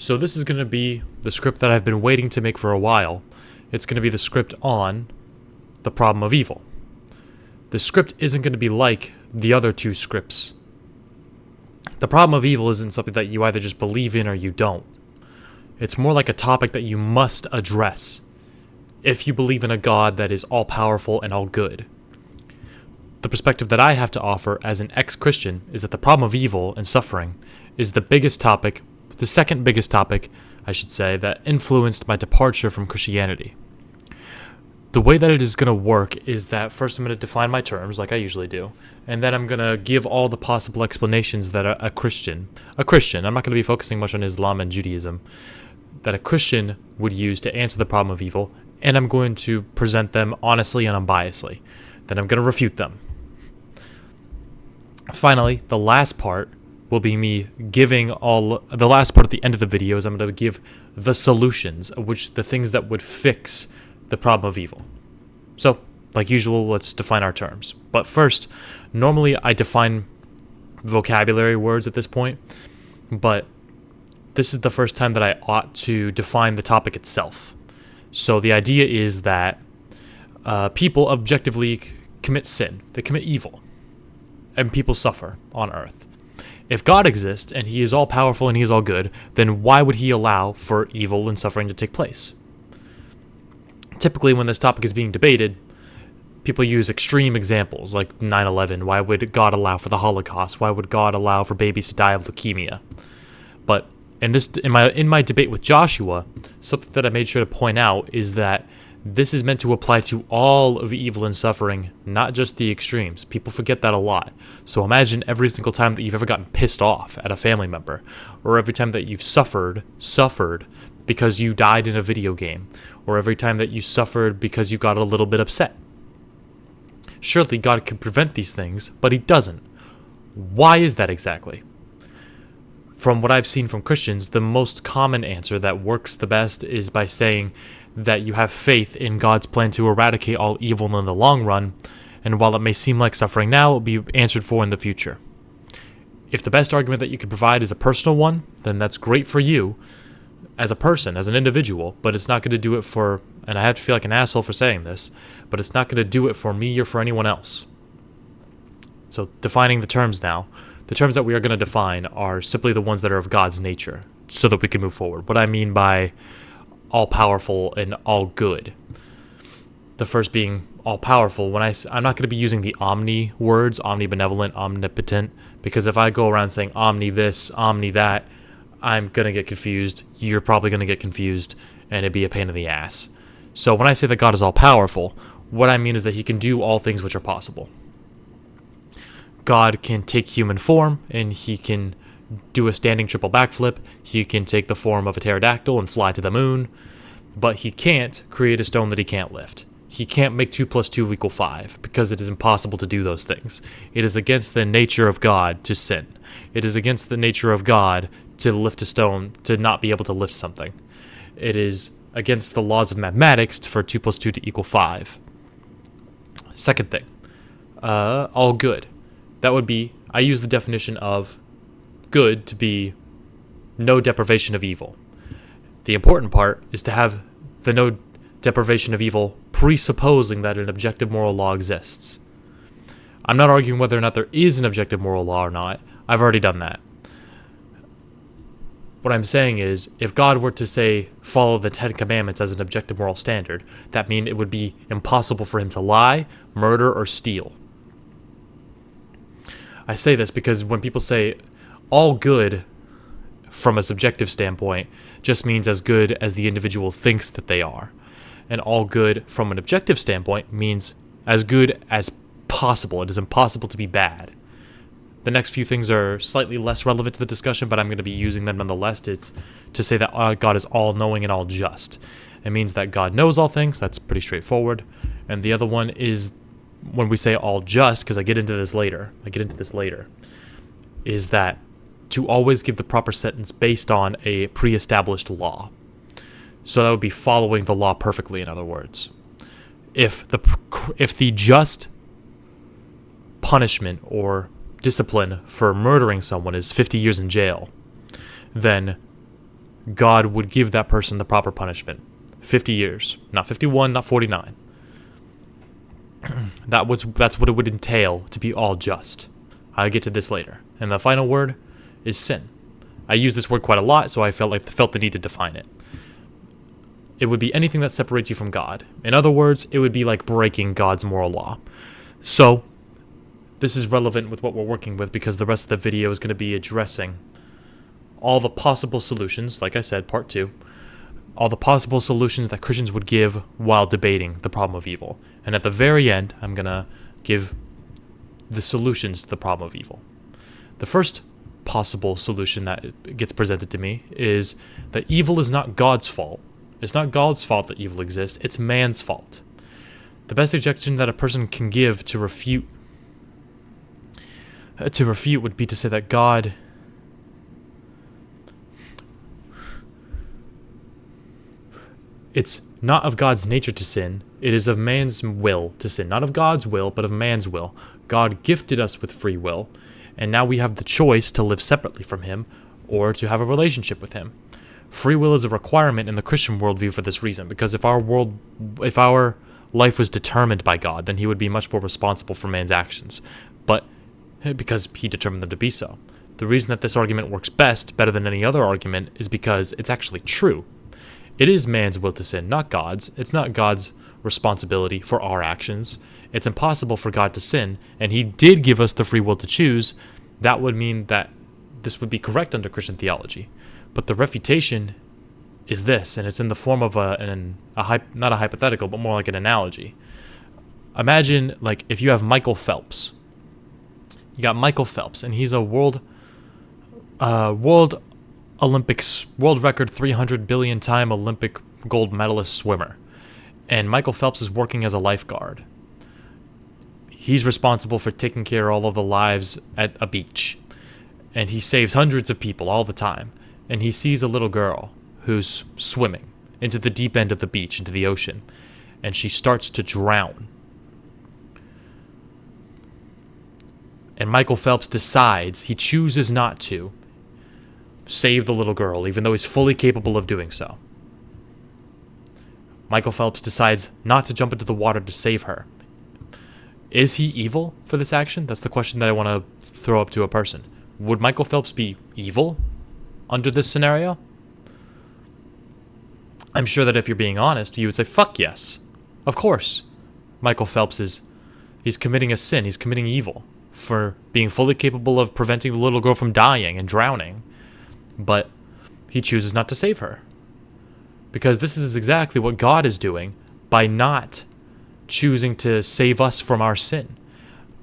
So this is going to be the script that I've been waiting to make for a while. It's going to be the script on the problem of evil. The script isn't going to be like the other two scripts. The problem of evil isn't something that you either just believe in or you don't. It's more like a topic that you must address if you believe in a God that is all-powerful and all-good. The perspective that I have to offer as an ex-Christian is that the problem of evil and suffering is the biggest topic, the second biggest topic, I should say, that influenced my departure from Christianity. The way that it is going to work is that first I'm going to define my terms, like I usually do, and then I'm going to give all the possible explanations that a Christian, I'm not going to be focusing much on Islam and Judaism, that a Christian would use to answer the problem of evil, and I'm going to present them honestly and unbiasedly. Then I'm going to refute them. Finally, the last part will be me giving the last part at the end of the video is I'm going to give the solutions, which the things that would fix the problem of evil. So, like usual, let's define our terms. But first, normally I define vocabulary words at this point, but this is the first time that I ought to define the topic itself. So the idea is that people objectively commit sin. They commit evil. And people suffer on earth. If God exists and he is all powerful and he is all good, then why would he allow for evil and suffering to take place? Typically, when this topic is being debated, people use extreme examples like 9/11. Why would God allow for the Holocaust? Why would God allow for babies to die of leukemia? But in my debate with Joshua, something that I made sure to point out is that this is meant to apply to all of evil and suffering, not just the extremes. People forget that a lot. So imagine every single time that you've ever gotten pissed off at a family member, or every time that you've suffered because you died in a video game, or every time that you suffered because you got a little bit upset. Surely God can prevent these things, but he doesn't. Why is that exactly? From what I've seen from Christians, the most common answer that works the best is by saying that you have faith in God's plan to eradicate all evil in the long run, and while it may seem like suffering now, it will be answered for in the future. If the best argument that you can provide is a personal one, then that's great for you as a person, as an individual, but it's not going to do it for, and I have to feel like an asshole for saying this, but it's not going to do it for me or for anyone else. So defining the terms now. The terms that we are going to define are simply the ones that are of God's nature, so that we can move forward. What I mean by all-powerful and all-good. The first being all-powerful. I'm not going to be using the omni words, omnibenevolent, omnipotent, because if I go around saying omni this, omni that, I'm going to get confused. You're probably going to get confused, and it'd be a pain in the ass. So when I say that God is all-powerful, what I mean is that he can do all things which are possible. God can take human form, and he can do a standing triple backflip. He can take the form of a pterodactyl and fly to the moon, but he can't create a stone that he can't lift. He can't make 2 + 2 = 5, because it is impossible to do those things. It is against the nature of God to sin. It is against the nature of God to lift a stone, to not be able to lift something. It is against the laws of mathematics for 2 + 2 = 5. Second thing, all good. That would be, I use the definition of good to be no deprivation of evil. The important part is to have the no deprivation of evil presupposing that an objective moral law exists. I'm not arguing whether or not there is an objective moral law or not. I've already done that. What I'm saying is, if God were to say, follow the 10 Commandments as an objective moral standard, that means it would be impossible for him to lie, murder, or steal. I say this because when people say all good from a subjective standpoint just means as good as the individual thinks that they are. And all good from an objective standpoint means as good as possible. It is impossible to be bad. The next few things are slightly less relevant to the discussion, but I'm going to be using them nonetheless. It's to say that God is all-knowing and all-just. It means that God knows all things. That's pretty straightforward. And the other one is when we say all-just, because I get into this later, is that to always give the proper sentence based on a pre-established law. So that would be following the law perfectly, in other words. If the just punishment or discipline for murdering someone is 50 years in jail, then God would give that person the proper punishment. 50 years. Not 51, not 49. That's what it would entail to be all just. I'll get to this later. And the final word is sin. I use this word quite a lot, so I felt the need to define it. It would be anything that separates you from God. In other words, it would be like breaking God's moral law. So, this is relevant with what we're working with because the rest of the video is going to be addressing all the possible solutions, like I said, part 2, all the possible solutions that Christians would give while debating the problem of evil. And at the very end, I'm going to give the solutions to the problem of evil. The first possible solution that gets presented to me is that evil is not God's fault. It's not God's fault that evil exists, it's man's fault. The best objection that a person can give to refute would be to say that God it's not of God's nature to sin, it is of man's will to sin. Not of God's will, but of man's will. God gifted us with free will, and now we have the choice to live separately from him or to have a relationship with him. Free will is a requirement in the Christian worldview for this reason, because if our life was determined by God, then he would be much more responsible for man's actions, but because he determined them to be so. The reason that this argument works better than any other argument, is because it's actually true. It is man's will to sin, not God's. It's not God's responsibility for our actions. It's impossible for God to sin, and he did give us the free will to choose. That would mean that this would be correct under Christian theology. But the refutation is this, and it's in the form of not a hypothetical, but more like an analogy. Imagine, like, if you have Michael Phelps. You got Michael Phelps, and he's a world Olympics, world record 300 billion time Olympic gold medalist swimmer. And Michael Phelps is working as a lifeguard. He's responsible for taking care of all of the lives at a beach. And he saves hundreds of people all the time. And he sees a little girl who's swimming into the deep end of the beach, into the ocean. And she starts to drown. And Michael Phelps decides, he chooses not to save the little girl, even though he's fully capable of doing so. Michael Phelps decides not to jump into the water to save her. Is he evil for this action? That's the question that I want to throw up to a person. Would Michael Phelps be evil under this scenario? I'm sure that if you're being honest, you would say, fuck yes. Of course. Michael Phelps he's committing a sin. He's committing evil for being fully capable of preventing the little girl from dying and drowning. But he chooses not to save her. Because this is exactly what God is doing by not choosing to save us from our sin.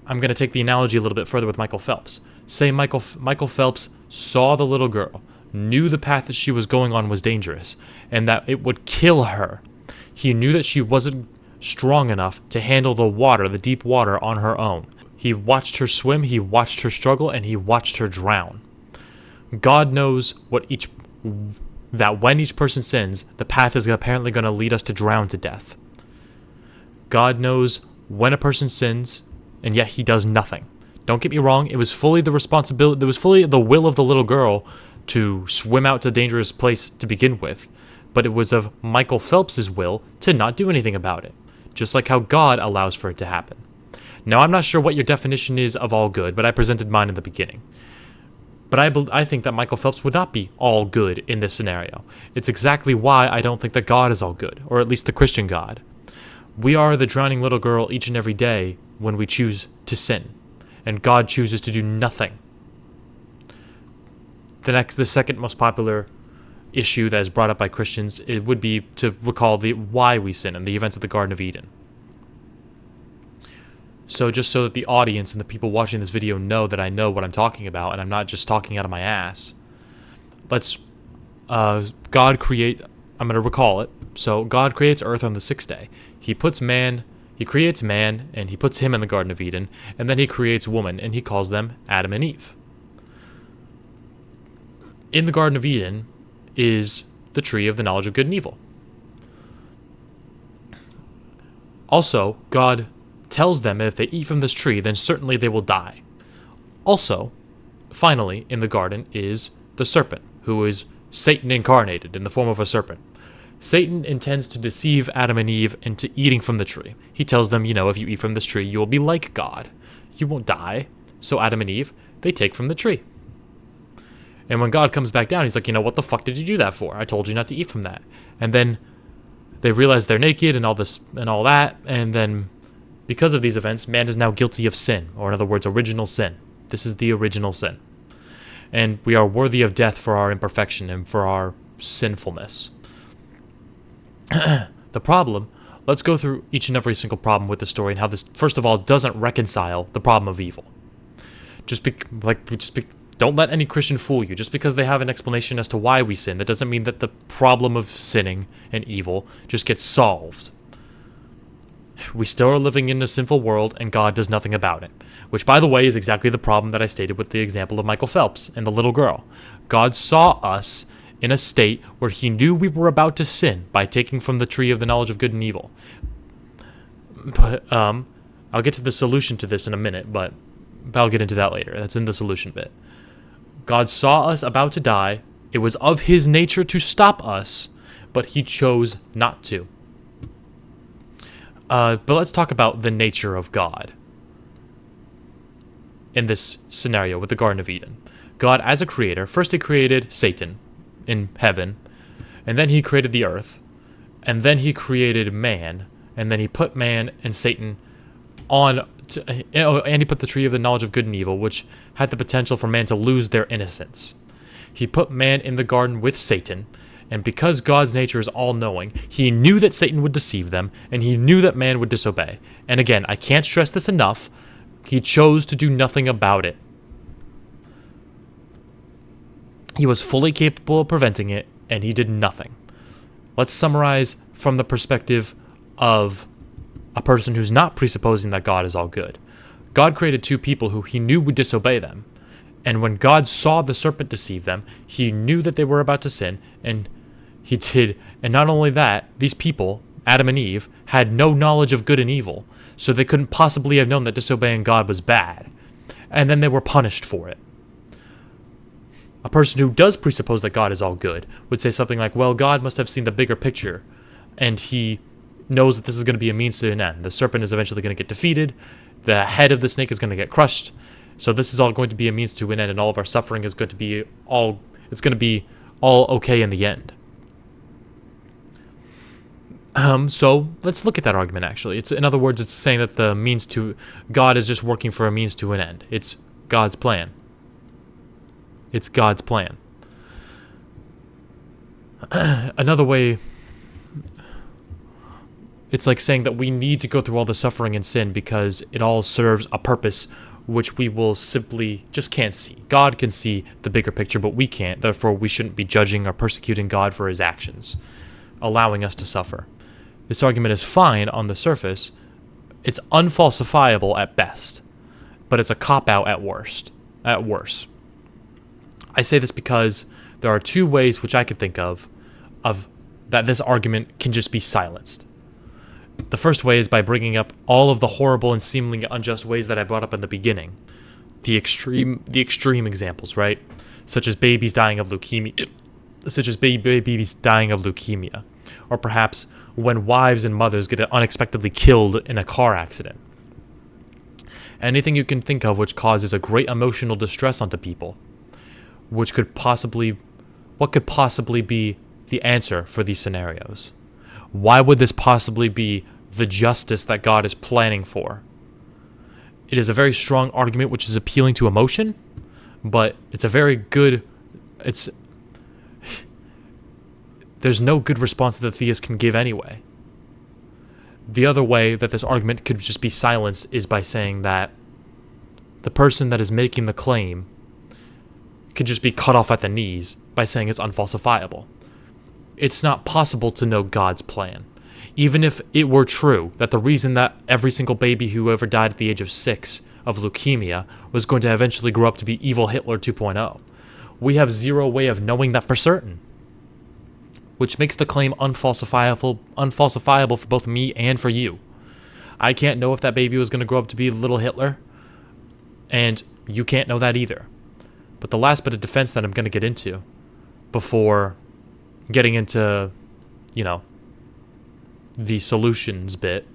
I'm going to take the analogy a little bit further with Michael Phelps. Say Michael Phelps saw the little girl, knew the path that she was going on was dangerous, and that it would kill her. He knew that she wasn't strong enough to handle the water, the deep water, on her own. He watched her swim, he watched her struggle, and he watched her drown. God knows that when each person sins, the path is apparently going to lead us to drown to death. God knows when a person sins, and yet he does nothing. Don't get me wrong, it was fully the responsibility, it was fully the will of the little girl to swim out to a dangerous place to begin with, but it was of Michael Phelps' will to not do anything about it, just like how God allows for it to happen. Now, I'm not sure what your definition is of all good, but I presented mine in the beginning. But I think that Michael Phelps would not be all good in this scenario. It's exactly why I don't think that God is all good, or at least the Christian God. We are the drowning little girl each and every day when we choose to sin, and God chooses to do nothing. The second most popular issue that is brought up by Christians, it would be to recall why we sin and the events of the Garden of Eden. So just so that the audience and the people watching this video know that I know what I'm talking about and I'm not just talking out of my ass, I'm going to recall it. So God creates earth on the 6th day. He creates man, and he puts him in the Garden of Eden, and then he creates woman, and he calls them Adam and Eve. In the Garden of Eden is the tree of the knowledge of good and evil. Also, God tells them that if they eat from this tree, then certainly they will die. Also, finally, in the garden is the serpent, who is Satan incarnated in the form of a serpent. Satan intends to deceive Adam and Eve into eating from the tree. He tells them, if you eat from this tree, you will be like God. You won't die. So Adam and Eve, they take from the tree. And when God comes back down, he's like, what the fuck did you do that for? I told you not to eat from that. And then they realize they're naked and all this and all that. And then because of these events, man is now guilty of sin, or in other words, original sin. This is the original sin. And we are worthy of death for our imperfection and for our sinfulness. The problem, let's go through each and every single problem with the story and how this, first of all, doesn't reconcile the problem of evil. Don't let any Christian fool you. Just because they have an explanation as to why we sin, that doesn't mean that the problem of sinning and evil just gets solved. We still are living in a sinful world, and God does nothing about it. Which, by the way, is exactly the problem that I stated with the example of Michael Phelps and the little girl. God saw us in a state where he knew we were about to sin by taking from the tree of the knowledge of good and evil. But I'll get to the solution to this in a minute, but I'll get into that later. That's in the solution bit. God saw us about to die. It was of his nature to stop us, but he chose not to. But let's talk about the nature of God in this scenario with the Garden of Eden. God, as a creator, first he created Satan in heaven, and then he created the earth, and then he created man, and then he put man and Satan on, and he put the tree of the knowledge of good and evil, which had the potential for man to lose their innocence. He put man in the garden with Satan, and because God's nature is all-knowing, he knew that Satan would deceive them, and he knew that man would disobey. And again, I can't stress this enough, he chose to do nothing about it. He was fully capable of preventing it, and he did nothing. Let's summarize from the perspective of a person who's not presupposing that God is all good. God created two people who he knew would disobey them. And when God saw the serpent deceive them, he knew that they were about to sin, and he did. And not only that, these people, Adam and Eve, had no knowledge of good and evil, so they couldn't possibly have known that disobeying God was bad. And then they were punished for it. A person who does presuppose that God is all good would say something like, well, God must have seen the bigger picture, and he knows that this is going to be a means to an end. The serpent is eventually going to get defeated, the head of the snake is going to get crushed, so this is all going to be a means to an end, and all of our suffering is going to be all okay in the end. So let's look at that argument, actually. In other words, it's saying that God is just working for a means to an end. It's God's plan. It's God's plan. Another way, it's like saying that we need to go through all the suffering and sin because it all serves a purpose which we will simply just can't see. God can see the bigger picture, but we can't. Therefore, we shouldn't be judging or persecuting God for his actions, allowing us to suffer. This argument is fine on the surface. It's unfalsifiable at best, but it's a cop-out at worst. I say this because there are two ways which I can think of that this argument can just be silenced. The first way is by bringing up all of the horrible and seemingly unjust ways that I brought up in the beginning. The extreme examples, right? Such as babies dying of leukemia. Or perhaps when wives and mothers get unexpectedly killed in a car accident. Anything you can think of which causes a great emotional distress onto people. What could possibly be the answer for these scenarios? Why would this possibly be the justice that God is planning for? It is a very strong argument which is appealing to emotion, but there's no good response that the theist can give anyway. The other way that this argument could just be silenced is by saying that the person that is making the claim could just be cut off at the knees by saying it's unfalsifiable. It's not possible to know God's plan. Even if it were true that the reason that every single baby who ever died at the age of 6 of leukemia was going to eventually grow up to be evil Hitler 2.0, we have zero way of knowing that for certain, which makes the claim unfalsifiable for both me and for you. I can't know if that baby was going to grow up to be little Hitler, and you can't know that either. But the last bit of defense that I'm going to get into, before getting into, the solutions bit,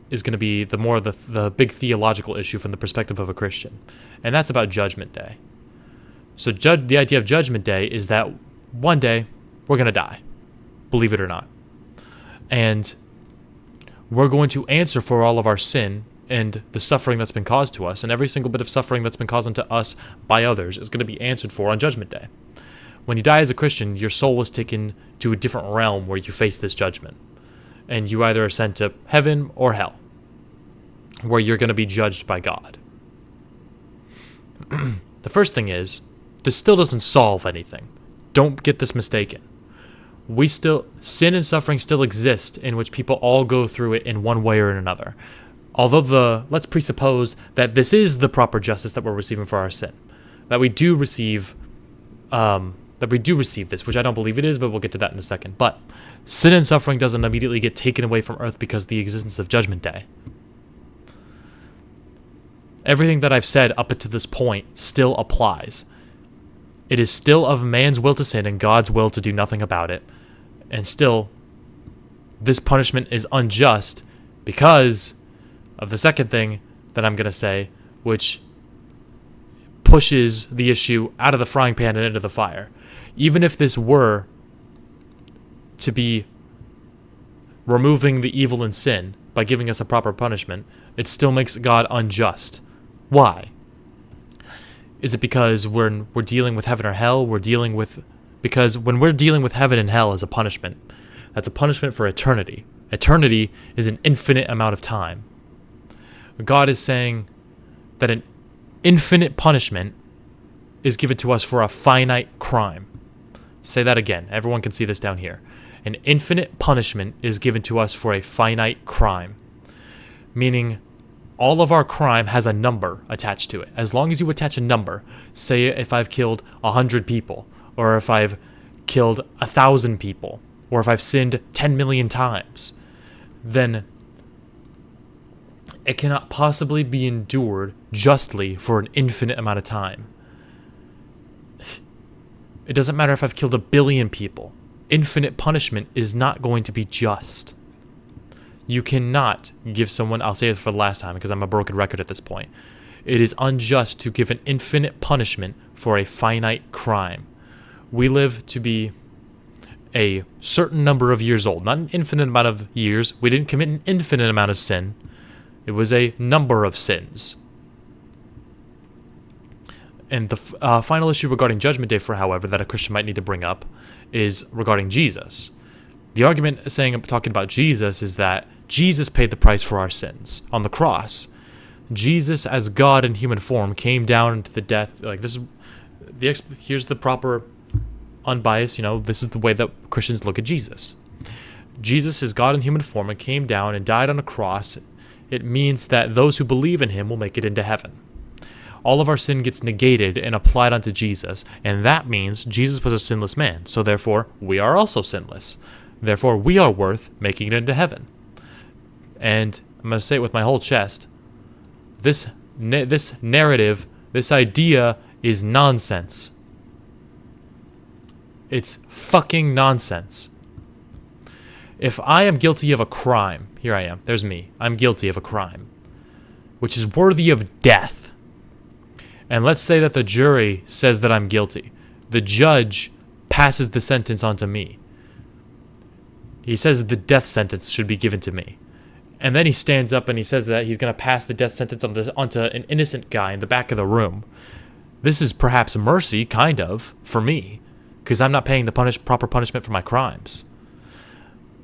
is going to be the big theological issue from the perspective of a Christian, and that's about Judgment Day. So the idea of Judgment Day is that one day we're going to die, believe it or not, and we're going to answer for all of our sin and the suffering that's been caused to us, and every single bit of suffering that's been caused unto us by others is going to be answered for on Judgment Day. When you die as a Christian, your soul is taken to a different realm where you face this judgment, and you either are sent to heaven or hell, where you're going to be judged by God. The first thing is, this still doesn't solve anything. Don't get this mistaken. Sin and suffering still exist, in which people all go through it in one way or another. Although let's presuppose that this is the proper justice that we're receiving for our sin, that we do receive this, which I don't believe it is, but we'll get to that in a second. But sin and suffering doesn't immediately get taken away from earth because of the existence of Judgment Day. Everything that I've said up to this point still applies. It is still of man's will to sin and God's will to do nothing about it. And still, this punishment is unjust because of the second thing that I'm going to say, which pushes the issue out of the frying pan and into the fire. Even if this were to be removing the evil and sin by giving us a proper punishment, it still makes God unjust. Why? Is it because we're dealing with heaven or hell? Because when we're dealing with heaven and hell as a punishment, that's a punishment for eternity. Eternity is an infinite amount of time. God is saying that an infinite punishment is given to us for a finite crime. Say that again. Everyone can see this down here. An infinite punishment is given to us for a finite crime. Meaning, all of our crime has a number attached to it. As long as you attach a number, say if I've killed 100 people, or if I've killed 1,000 people, or if I've sinned 10 million times, then it cannot possibly be endured justly for an infinite amount of time. It doesn't matter if I've killed 1 billion people. Infinite punishment is not going to be just. You cannot give someone, I'll say it for the last time because I'm a broken record at this point. It is unjust to give an infinite punishment for a finite crime. We live to be a certain number of years old, not an infinite amount of years. We didn't commit an infinite amount of sin. It was a number of sins. And the final issue regarding Judgment Day, however, that a Christian might need to bring up is regarding Jesus. The argument talking about Jesus is that Jesus paid the price for our sins on the cross. Jesus, as God in human form, came down into the death. Here's the proper, unbiased. This is the way that Christians look at Jesus. Jesus is God in human form and came down and died on a cross. It means that those who believe in him will make it into heaven. All of our sin gets negated and applied onto Jesus, and that means Jesus was a sinless man. So therefore, we are also sinless. Therefore, we are worth making it into heaven. And I'm going to say it with my whole chest. This narrative, this idea is nonsense. It's fucking nonsense. If I am guilty of a crime, here I am, there's me. I'm guilty of a crime, which is worthy of death. And let's say that the jury says that I'm guilty. The judge passes the sentence onto me. He says the death sentence should be given to me. And then he stands up and he says that he's going to pass the death sentence onto an innocent guy in the back of the room. This is perhaps mercy, kind of, for me, because I'm not paying the proper punishment for my crimes.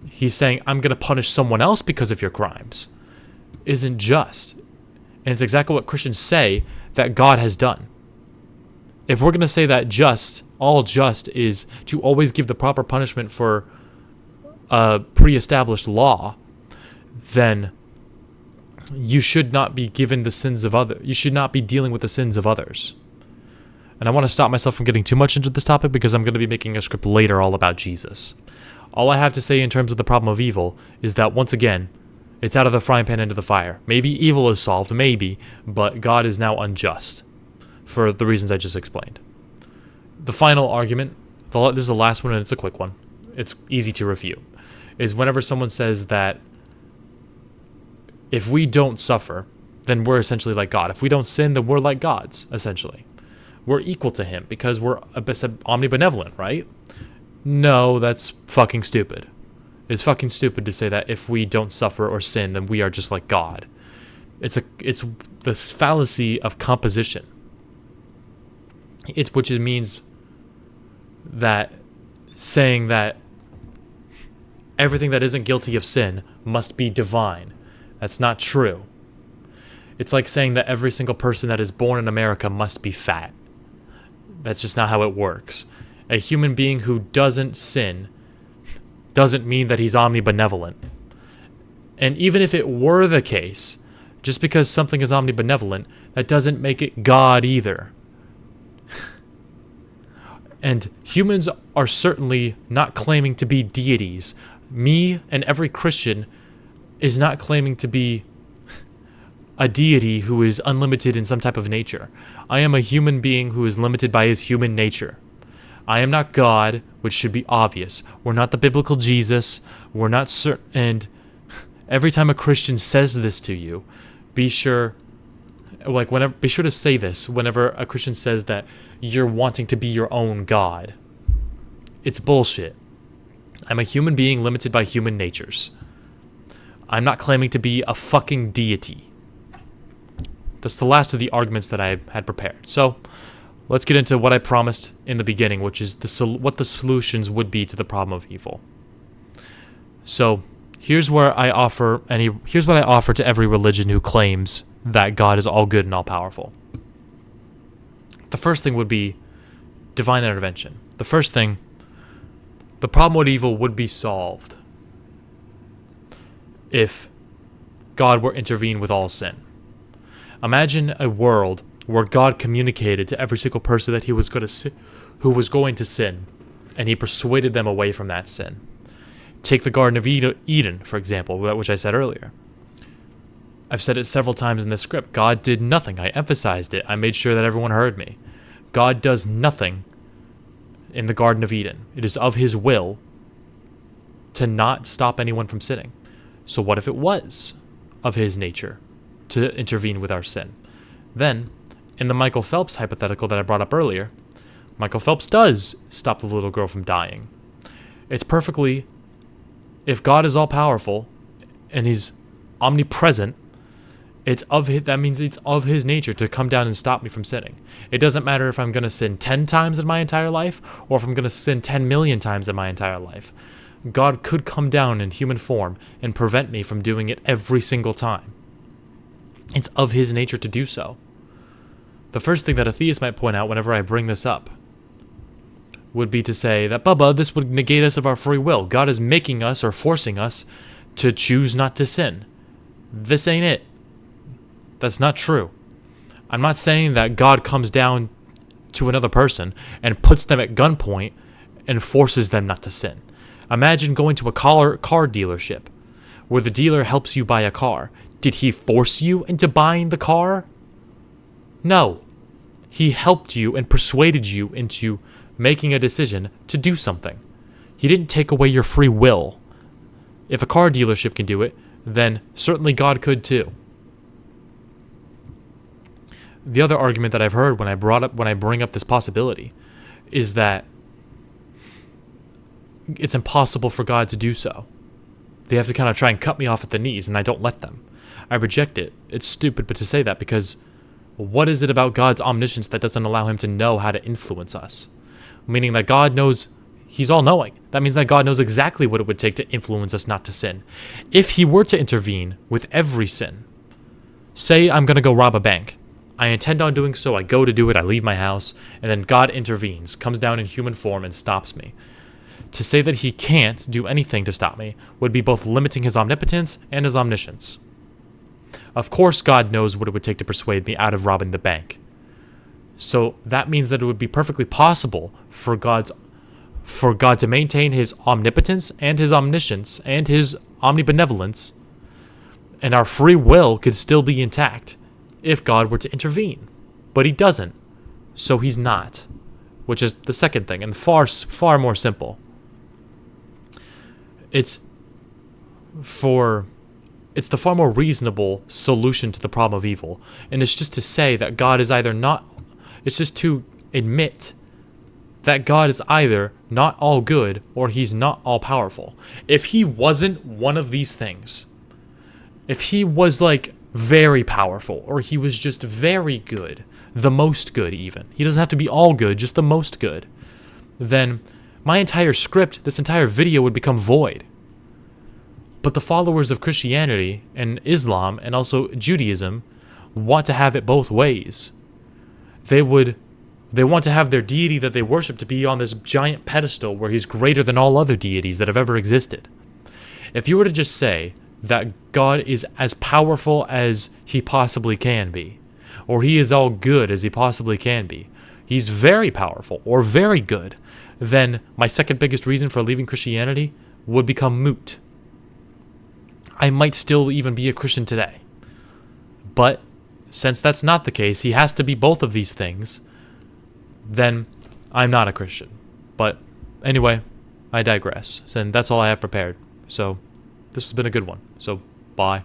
He's saying, I'm going to punish someone else because of your crimes. Isn't just. And it's exactly what Christians say that God has done. If we're going to say that all just is to always give the proper punishment for a pre-established law, then you should not be given the sins of others. You should not be dealing with the sins of others. And I want to stop myself from getting too much into this topic because I'm going to be making a script later all about Jesus. All I have to say in terms of the problem of evil is that, once again, it's out of the frying pan into the fire. Maybe evil is solved, maybe, but God is now unjust for the reasons I just explained. The final argument this is the last one, and it's a quick one. It's easy to refute. Is whenever someone says that if we don't suffer, then we're essentially like God. If we don't sin, then we're like gods, essentially. We're equal to him because we're omnibenevolent, right? No, that's fucking stupid. It's fucking stupid to say that if we don't suffer or sin, then we are just like God. It's the fallacy of composition. Which means that saying that everything that isn't guilty of sin must be divine. That's not true. It's like saying that every single person that is born in America must be fat. That's just not how it works. A human being who doesn't sin doesn't mean that he's omnibenevolent. And even if it were the case, just because something is omnibenevolent, that doesn't make it God either. And humans are certainly not claiming to be deities. Me and every Christian is not claiming to be a deity who is unlimited in some type of nature. I am a human being who is limited by his human nature. I am not God, which should be obvious. We're not the biblical Jesus. We're not certain. And every time a Christian says this to you, be sure to say this whenever a Christian says that you're wanting to be your own God. It's bullshit. I'm a human being limited by human natures. I'm not claiming to be a fucking deity. That's the last of the arguments that I had prepared. So, let's get into what I promised in the beginning, which is what the solutions would be to the problem of evil. So, here's what I offer to every religion who claims that God is all good and all powerful. The first thing would be divine intervention. The problem with evil would be solved if God were to intervene with all sin. Imagine a world where God communicated to every single person that he was going to sin, and he persuaded them away from that sin. Take the Garden of Eden, for example, which I said earlier. I've said it several times in this script. God did nothing. I emphasized it. I made sure that everyone heard me. God does nothing in the Garden of Eden. It is of his will to not stop anyone from sinning. So what if it was of his nature to intervene with our sin? Then, in the Michael Phelps hypothetical that I brought up earlier, Michael Phelps does stop the little girl from dying. It's perfectly, if God is all-powerful and he's omnipresent, that means it's of his nature to come down and stop me from sinning. It doesn't matter if I'm going to sin 10 times in my entire life or if I'm going to sin 10 million times in my entire life. God could come down in human form and prevent me from doing it every single time. It's of his nature to do so. The first thing that a theist might point out whenever I bring this up would be to say that, Bubba, this would negate us of our free will. God is making us or forcing us to choose not to sin. This ain't it. That's not true. I'm not saying that God comes down to another person and puts them at gunpoint and forces them not to sin. Imagine going to a car dealership where the dealer helps you buy a car. Did he force you into buying the car? No. He helped you and persuaded you into making a decision to do something. He didn't take away your free will. If a car dealership can do it, then certainly God could too. The other argument that I've heard when I bring up this possibility is that it's impossible for God to do so. They have to kind of try and cut me off at the knees, and I don't let them. I reject it. It's stupid but to say that, because what is it about God's omniscience that doesn't allow him to know how to influence us? Meaning that God knows, he's all-knowing. That means that God knows exactly what it would take to influence us not to sin. If he were to intervene with every sin, say I'm going to go rob a bank. I intend on doing so. I go to do it. I leave my house. And then God intervenes, comes down in human form and stops me. To say that he can't do anything to stop me would be both limiting his omnipotence and his omniscience. Of course, God knows what it would take to persuade me out of robbing the bank. So that means that it would be perfectly possible for God to maintain his omnipotence and his omniscience and his omnibenevolence, and our free will could still be intact if God were to intervene. But he doesn't. So he's not. which is the second thing, and far more simple. It's the far more reasonable solution to the problem of evil, and it's just to say that God is either not. It's just to admit that God is either not all good or he's not all powerful. If he wasn't one of these things, if he was like very powerful or he was just very good, the most good even, he doesn't have to be all good, just the most good, then my entire script, this entire video would become void. But the followers of Christianity and Islam and also Judaism want to have it both ways. They want to have their deity that they worship to be on this giant pedestal where he's greater than all other deities that have ever existed. If you were to just say that God is as powerful as he possibly can be, or he is all good as he possibly can be, he's very powerful or very good, then my second biggest reason for leaving Christianity would become moot. I might still even be a Christian today. But since that's not the case, he has to be both of these things, then I'm not a Christian. But anyway, I digress. And that's all I have prepared. So this has been a good one. So bye.